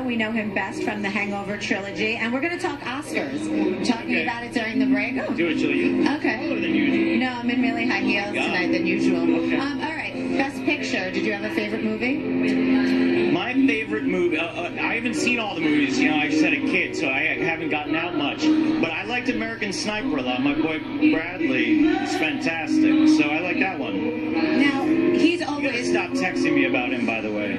We know him best from the Hangover trilogy, and we're going to talk Oscars. Talking about it during the break. Oh. Do it, Julia. Okay. Taller than usual. No, I'm in really high heels tonight than usual. Okay. All right. Best Picture. Did you have a favorite movie? My favorite movie, I haven't seen all the movies, you know, I just had a kid, so I haven't gotten out much. But I liked American Sniper a lot. My boy Bradley is fantastic, so I like that one. Now, he's You gotta always... stop texting me about him, by the way.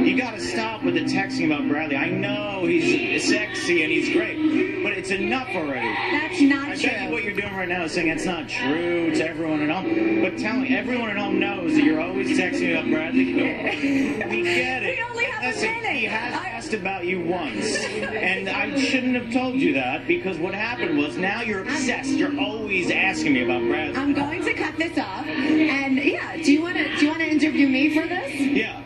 You gotta stop with the texting about Bradley. I know he's sexy and he's great, but it's enough already. That's not I true. bet you what you're doing right now is saying it's not true to everyone at home. But telling everyone at home knows that you're always texting me about Bradley. We get it. We only have a Listen, minute. he has asked about you once. And I shouldn't have told you that because what happened was now you're obsessed. You're always asking me about Bradley. I'm going to cut this off. And yeah, do you want to interview me for this? Yeah.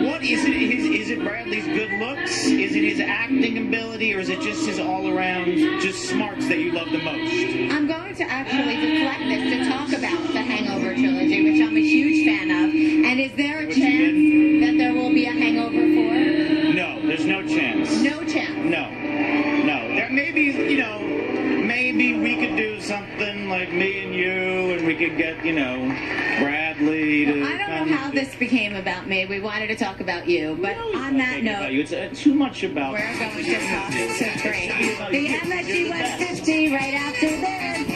What is it? Is it Bradley's good looks? Is it his acting ability, or is it just his all-around just smarts that you love the most? I'm going to actually deflect this to talk about the Hangover trilogy, which I'm a huge fan of. And is there a chance that there will be a Hangover 4? No, there's no chance. No chance. No. There maybe, you know, maybe we could do something like me and you, and we could get, you know, Bradley to. I don't know how this became about me. We wanted to talk about you, but on that note, it's too much about. we're going to talk to Drake. The MSG West 50 right after this.